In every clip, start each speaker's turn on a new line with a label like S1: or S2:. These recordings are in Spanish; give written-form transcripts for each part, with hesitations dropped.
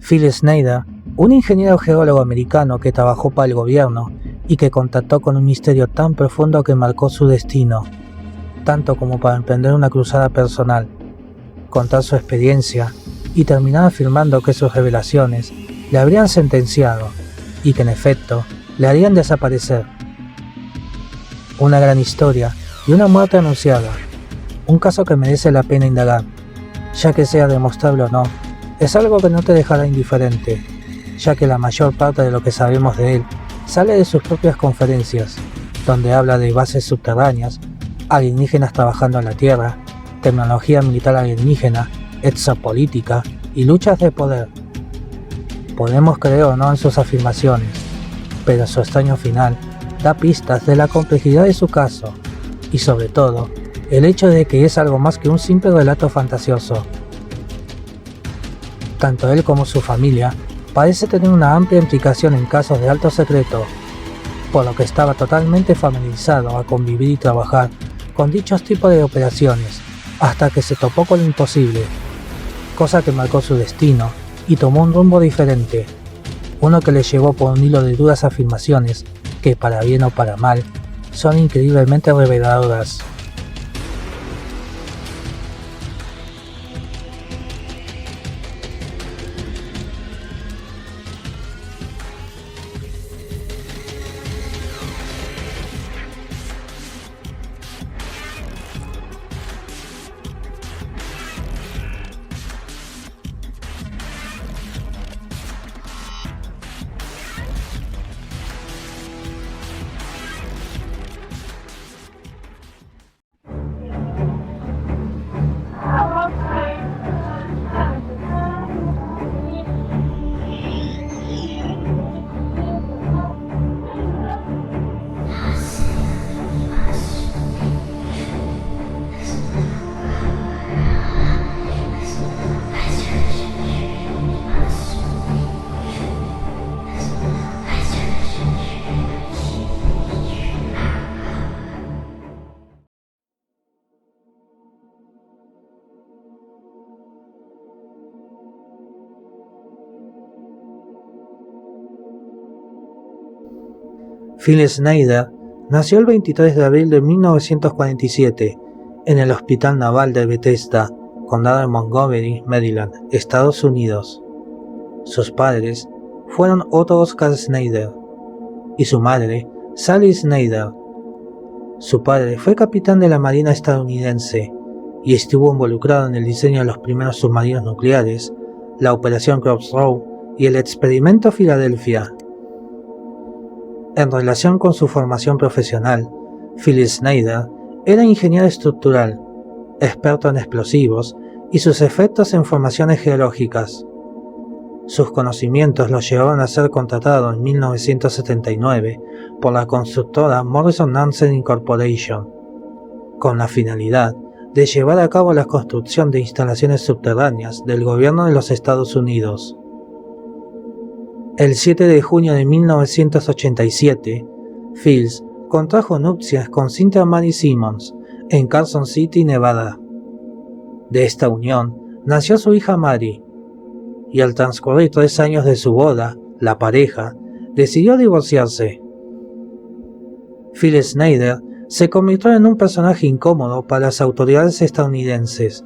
S1: Phil Schneider, un ingeniero geólogo americano que trabajó para el gobierno y que contactó con un misterio tan profundo que marcó su destino, tanto como para emprender una cruzada personal, contar su experiencia y terminar afirmando que sus revelaciones le habrían sentenciado y que en efecto le harían desaparecer. Una gran historia y una muerte anunciada, un caso que merece la pena indagar, ya que sea demostrable o no, es algo que no te dejará indiferente, ya que la mayor parte de lo que sabemos de él sale de sus propias conferencias, donde habla de bases subterráneas, alienígenas trabajando en la Tierra, tecnología militar alienígena, exopolítica y luchas de poder. Podemos creer o no en sus afirmaciones, pero su extraño final da pistas de la complejidad de su caso, y sobre todo, el hecho de que es algo más que un simple relato fantasioso. Tanto él como su familia parece tener una amplia implicación en casos de alto secreto, por lo que estaba totalmente familiarizado a convivir y trabajar con dichos tipos de operaciones, hasta que se topó con lo imposible, cosa que marcó su destino y tomó un rumbo diferente, uno que le llevó por un hilo de duras afirmaciones que, para bien o para mal, son increíblemente reveladoras. Phil Schneider nació el 23 de abril de 1947 en el Hospital Naval de Bethesda, condado de Montgomery, Maryland, Estados Unidos. Sus padres fueron Otto Oscar Schneider y su madre, Sally Schneider. Su padre fue capitán de la Marina estadounidense y estuvo involucrado en el diseño de los primeros submarinos nucleares, la Operación Crossroads y el Experimento Filadelfia. En relación con su formación profesional, Phil Schneider era ingeniero estructural, experto en explosivos y sus efectos en formaciones geológicas. Sus conocimientos lo llevaron a ser contratado en 1979 por la constructora Morrison Nansen Incorporation, con la finalidad de llevar a cabo la construcción de instalaciones subterráneas del gobierno de los Estados Unidos. El 7 de junio de 1987, Fields contrajo nupcias con Cynthia Mary Simmons en Carson City, Nevada. De esta unión nació su hija Mary, y al transcurrir 3 años de su boda, la pareja decidió divorciarse. Phil Schneider se convirtió en un personaje incómodo para las autoridades estadounidenses,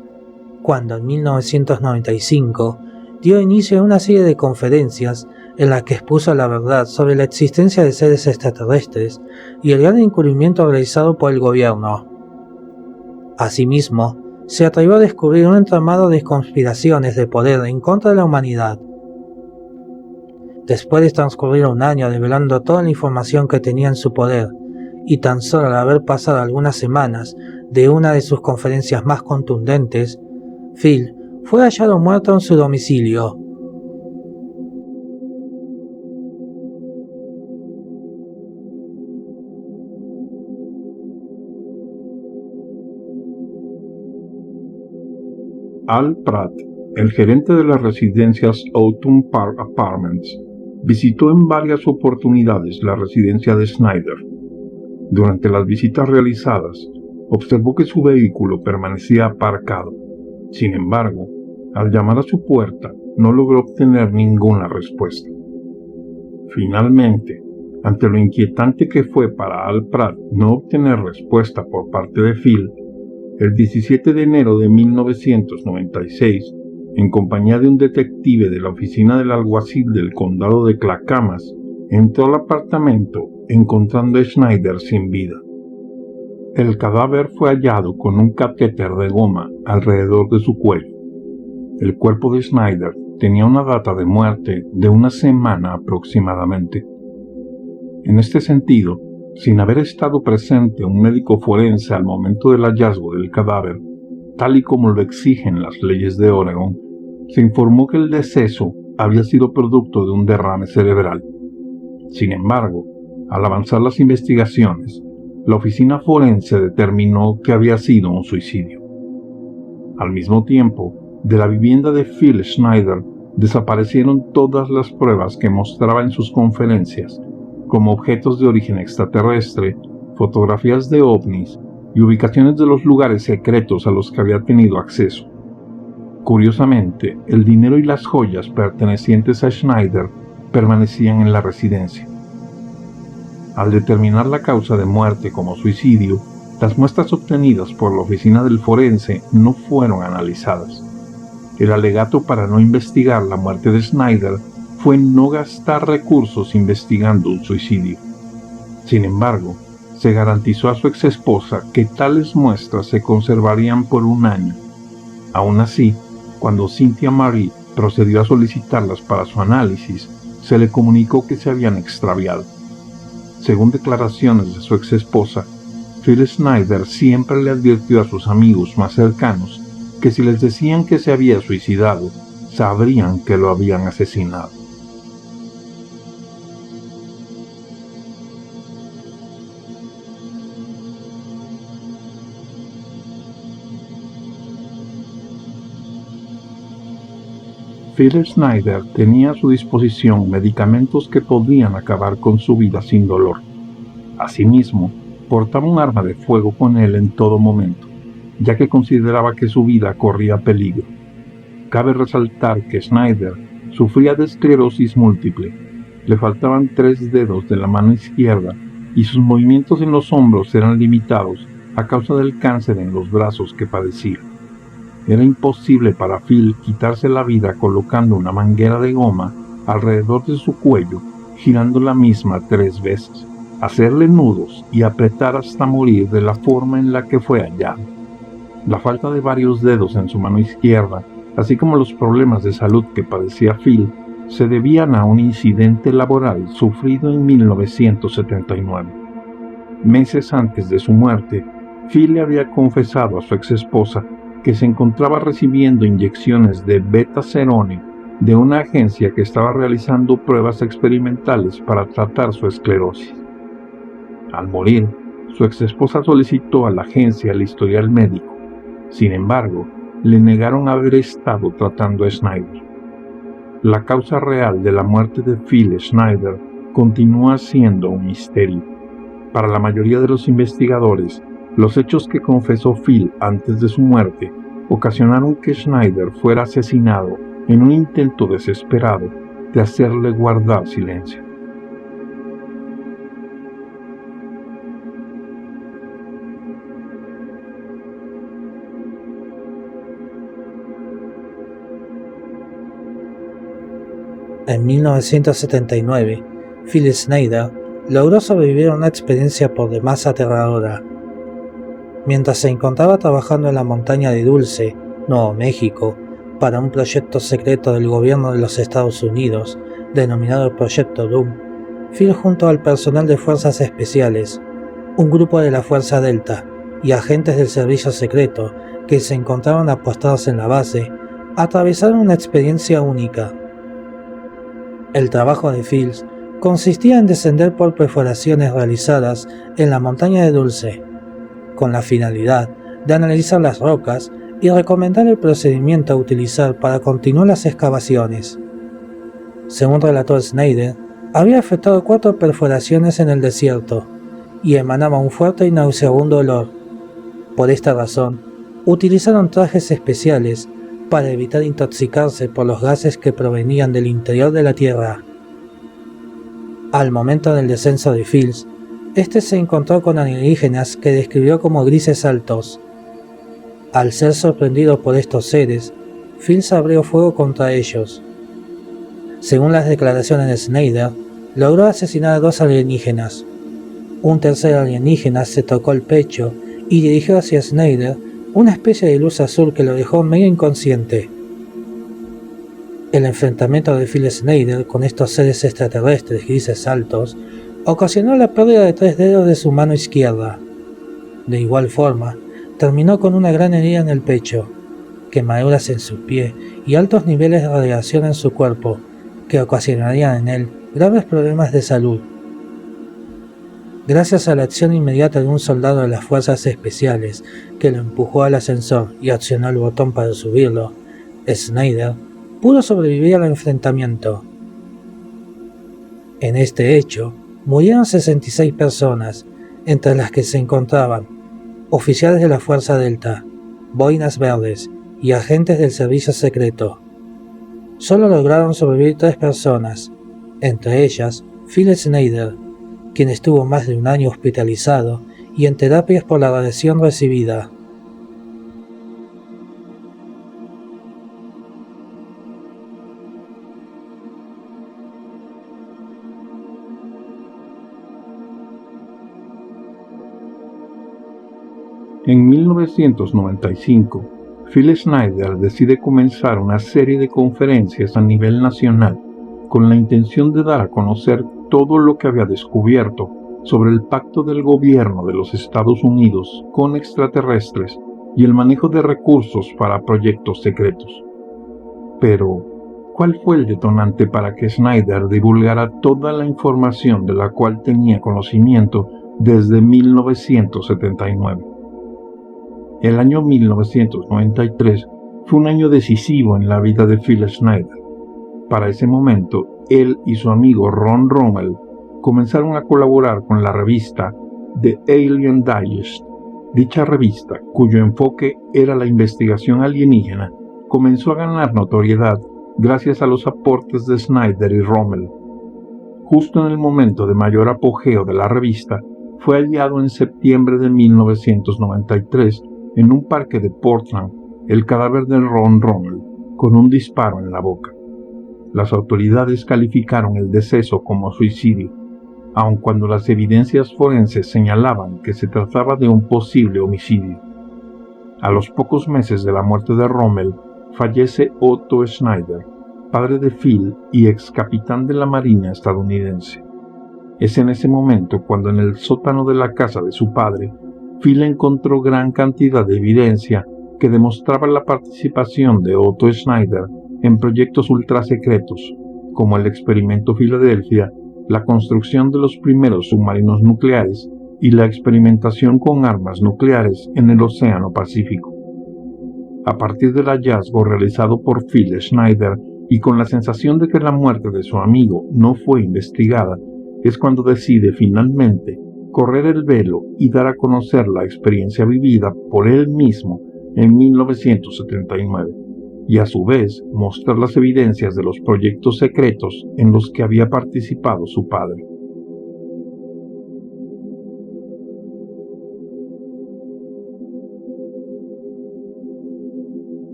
S1: cuando en 1995 dio inicio a una serie de conferencias en las que expuso la verdad sobre la existencia de seres extraterrestres y el gran encubrimiento realizado por el gobierno. Asimismo, se atrevió a descubrir un entramado de conspiraciones de poder en contra de la humanidad. Después de transcurrir un año develando toda la información que tenía en su poder, y tan solo al haber pasado algunas semanas de una de sus conferencias más contundentes, Phil fue hallado muerto en su domicilio.
S2: Al Pratt, el gerente de las residencias Autumn Park Apartments, visitó en varias oportunidades la residencia de Schneider. Durante las visitas realizadas, observó que su vehículo permanecía aparcado. Sin embargo, al llamar a su puerta, no logró obtener ninguna respuesta. Finalmente, ante lo inquietante que fue para Al Pratt no obtener respuesta por parte de Phil, el 17 de enero de 1996, en compañía de un detective de la oficina del alguacil del condado de Clackamas, entró al apartamento encontrando a Schneider sin vida. El cadáver fue hallado con un catéter de goma alrededor de su cuello. El cuerpo de Schneider tenía una data de muerte de una semana aproximadamente. En este sentido, sin haber estado presente un médico forense al momento del hallazgo del cadáver, tal y como lo exigen las leyes de Oregon, se informó que el deceso había sido producto de un derrame cerebral. Sin embargo, al avanzar las investigaciones, la oficina forense determinó que había sido un suicidio. Al mismo tiempo, de la vivienda de Phil Schneider desaparecieron todas las pruebas que mostraba en sus conferencias, como objetos de origen extraterrestre, fotografías de ovnis y ubicaciones de los lugares secretos a los que había tenido acceso. Curiosamente, el dinero y las joyas pertenecientes a Schneider permanecían en la residencia. Al determinar la causa de muerte como suicidio, las muestras obtenidas por la oficina del forense no fueron analizadas. El alegato para no investigar la muerte de Schneider fue no gastar recursos investigando un suicidio. Sin embargo, se garantizó a su exesposa que tales muestras se conservarían por un año. Aún así, cuando Cynthia Marie procedió a solicitarlas para su análisis, se le comunicó que se habían extraviado. Según declaraciones de su exesposa, Phil Schneider siempre le advirtió a sus amigos más cercanos que si les decían que se había suicidado, sabrían que lo habían asesinado. Phil Schneider tenía a su disposición medicamentos que podían acabar con su vida sin dolor. Asimismo, portaba un arma de fuego con él en todo momento, ya que consideraba que su vida corría peligro. Cabe resaltar que Schneider sufría de esclerosis múltiple, le faltaban 3 dedos de la mano izquierda y sus movimientos en los hombros eran limitados a causa del cáncer en los brazos que padecía. Era imposible para Phil quitarse la vida colocando una manguera de goma alrededor de su cuello, girando la misma 3 veces, hacerle nudos y apretar hasta morir de la forma en la que fue hallado. La falta de varios dedos en su mano izquierda, así como los problemas de salud que padecía Phil, se debían a un incidente laboral sufrido en 1979. Meses antes de su muerte, Phil le había confesado a su exesposa que se encontraba recibiendo inyecciones de beta-cerone de una agencia que estaba realizando pruebas experimentales para tratar su esclerosis. Al morir, su exesposa solicitó a la agencia el historial médico. Sin embargo, le negaron haber estado tratando a Schneider. La causa real de la muerte de Phil Schneider continúa siendo un misterio. Para la mayoría de los investigadores, los hechos que confesó Phil antes de su muerte ocasionaron que Schneider fuera asesinado en un intento desesperado de hacerle guardar silencio.
S1: En 1979, Phil Schneider logró sobrevivir a una experiencia por demás aterradora. Mientras se encontraba trabajando en la montaña de Dulce, Nuevo México, para un proyecto secreto del gobierno de los Estados Unidos, denominado Proyecto Doom, Phil junto al personal de Fuerzas Especiales, un grupo de la Fuerza Delta y agentes del servicio secreto que se encontraban apostados en la base, atravesaron una experiencia única. El trabajo de Phil consistía en descender por perforaciones realizadas en la montaña de Dulce, con la finalidad de analizar las rocas y recomendar el procedimiento a utilizar para continuar las excavaciones. Según relató Schneider, había efectuado 4 perforaciones en el desierto y emanaba un fuerte y nauseabundo olor. Por esta razón, utilizaron trajes especiales para evitar intoxicarse por los gases que provenían del interior de la Tierra. Al momento del descenso de Fields, este se encontró con alienígenas que describió como grises altos. Al ser sorprendido por estos seres, Fields abrió fuego contra ellos. Según las declaraciones de Snyder, logró asesinar a 2 alienígenas. Un tercer alienígena se tocó el pecho y dirigió hacia Snyder una especie de luz azul que lo dejó medio inconsciente. El enfrentamiento de Phil Snyder con estos seres extraterrestres grises altos ocasionó la pérdida de 3 dedos de su mano izquierda. De igual forma, terminó con una gran herida en el pecho, quemaduras en su pie y altos niveles de radiación en su cuerpo, que ocasionarían en él graves problemas de salud. Gracias a la acción inmediata de un soldado de las fuerzas especiales que lo empujó al ascensor y accionó el botón para subirlo, Snyder pudo sobrevivir al enfrentamiento. En este hecho, murieron 66 personas, entre las que se encontraban oficiales de la Fuerza Delta, boinas verdes y agentes del servicio secreto. Solo lograron sobrevivir 3 personas, entre ellas Phil Snyder, quien estuvo más de un año hospitalizado y en terapias por la radiación recibida.
S2: En 1995, Phil Snyder decide comenzar una serie de conferencias a nivel nacional con la intención de dar a conocer todo lo que había descubierto sobre el pacto del gobierno de los Estados Unidos con extraterrestres y el manejo de recursos para proyectos secretos. Pero, ¿cuál fue el detonante para que Snyder divulgara toda la información de la cual tenía conocimiento desde 1979? El año 1993 fue un año decisivo en la vida de Phil Snyder. Para ese momento, él y su amigo Ron Rummel comenzaron a colaborar con la revista The Alien Digest. Dicha revista, cuyo enfoque era la investigación alienígena, comenzó a ganar notoriedad gracias a los aportes de Snyder y Rummel. Justo en el momento de mayor apogeo de la revista, fue hallado en septiembre de 1993 en un parque de Portland el cadáver de Ron Rummel con un disparo en la boca. Las autoridades calificaron el deceso como suicidio, aun cuando las evidencias forenses señalaban que se trataba de un posible homicidio. A los pocos meses de la muerte de Rummel, fallece Otto Snyder, padre de Phil y ex capitán de la Marina estadounidense. Es en ese momento cuando en el sótano de la casa de su padre, Phil encontró gran cantidad de evidencia que demostraba la participación de Otto Snyder en proyectos ultrasecretos, como el experimento Filadelfia, la construcción de los primeros submarinos nucleares y la experimentación con armas nucleares en el Océano Pacífico. A partir del hallazgo realizado por Phil Snyder y con la sensación de que la muerte de su amigo no fue investigada, es cuando decide finalmente correr el velo y dar a conocer la experiencia vivida por él mismo en 1979, y a su vez mostrar las evidencias de los proyectos secretos en los que había participado su padre.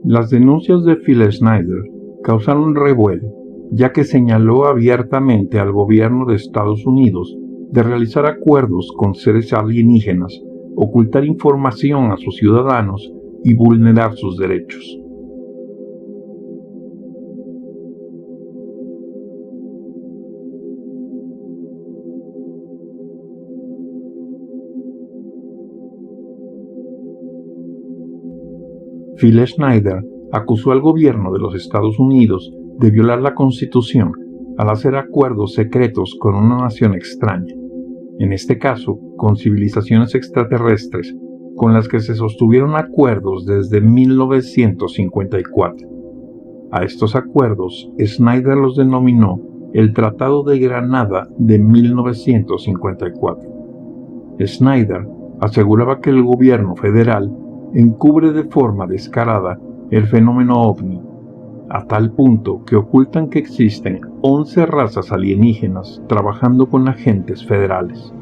S2: Las denuncias de Phil Snyder causaron revuelo, ya que señaló abiertamente al gobierno de Estados Unidos de realizar acuerdos con seres alienígenas, ocultar información a sus ciudadanos y vulnerar sus derechos. Phil Snyder acusó al gobierno de los Estados Unidos de violar la Constitución al hacer acuerdos secretos con una nación extraña, en este caso con civilizaciones extraterrestres, con las que se sostuvieron acuerdos desde 1954. A estos acuerdos, Snyder los denominó el Tratado de Granada de 1954. Snyder aseguraba que el gobierno federal encubre de forma descarada el fenómeno ovni, a tal punto que ocultan que existen 11 razas alienígenas trabajando con agentes federales.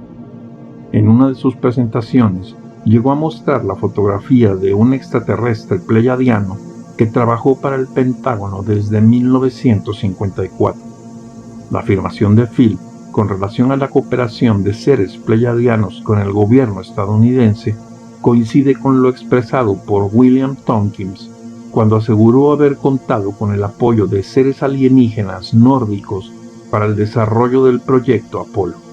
S2: En una de sus presentaciones, llegó a mostrar la fotografía de un extraterrestre pleyadiano que trabajó para el Pentágono desde 1954. La afirmación de Phil con relación a la cooperación de seres pleyadianos con el gobierno estadounidense coincide con lo expresado por William Tompkins cuando aseguró haber contado con el apoyo de seres alienígenas nórdicos para el desarrollo del proyecto Apolo.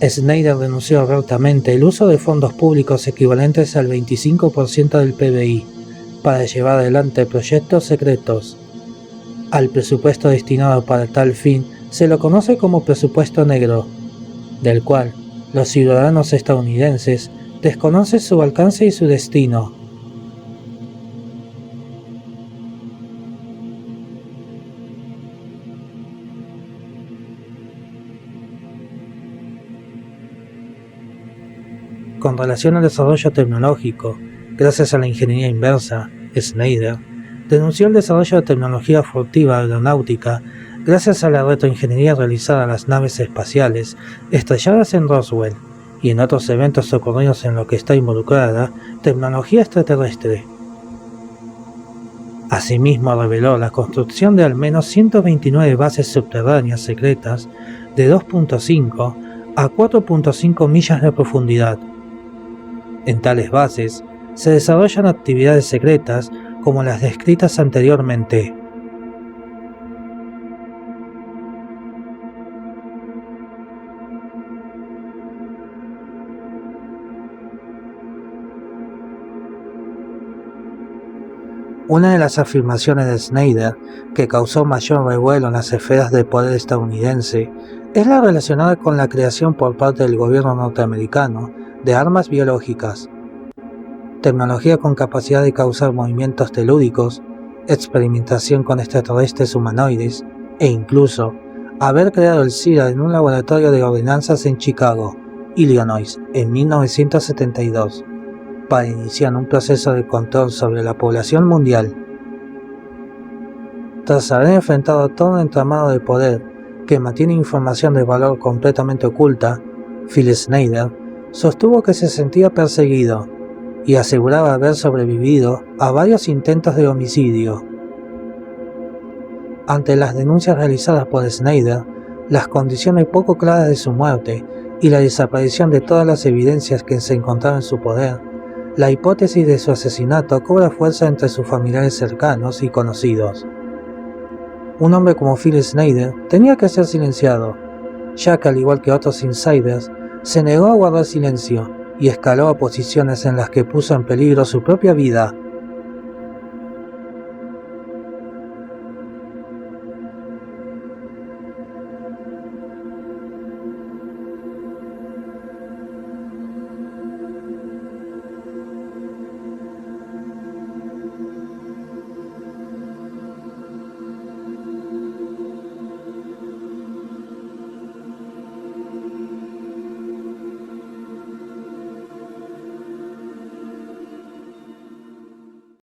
S1: Snyder denunció abiertamente el uso de fondos públicos equivalentes al 25% del PBI para llevar adelante proyectos secretos. Al presupuesto destinado para tal fin se lo conoce como presupuesto negro, del cual los ciudadanos estadounidenses desconocen su alcance y su destino. Con relación al desarrollo tecnológico, gracias a la ingeniería inversa, Snyder denunció el desarrollo de tecnología furtiva aeronáutica gracias a la retroingeniería realizada a las naves espaciales estrelladas en Roswell y en otros eventos ocurridos en lo que está involucrada tecnología extraterrestre. Asimismo reveló la construcción de al menos 129 bases subterráneas secretas de 2.5 a 4.5 millas de profundidad. En tales bases se desarrollan actividades secretas como las descritas anteriormente. Una de las afirmaciones de Snyder que causó mayor revuelo en las esferas de poder estadounidense es la relacionada con la creación por parte del gobierno norteamericano de armas biológicas, tecnología con capacidad de causar movimientos telúricos, experimentación con extraterrestres humanoides e incluso haber creado el SIDA en un laboratorio de ordenanzas en Chicago, Illinois, en 1972, para iniciar un proceso de control sobre la población mundial. Tras haber enfrentado todo un entramado de poder que mantiene información de valor completamente oculta, Phil Snyder sostuvo que se sentía perseguido y aseguraba haber sobrevivido a varios intentos de homicidio. Ante las denuncias realizadas por Snyder, las condiciones poco claras de su muerte y la desaparición de todas las evidencias que se encontraban en su poder, la hipótesis de su asesinato cobra fuerza entre sus familiares cercanos y conocidos. Un hombre como Phil Snyder tenía que ser silenciado, ya que al igual que otros insiders, se negó a guardar silencio y escaló a posiciones en las que puso en peligro su propia vida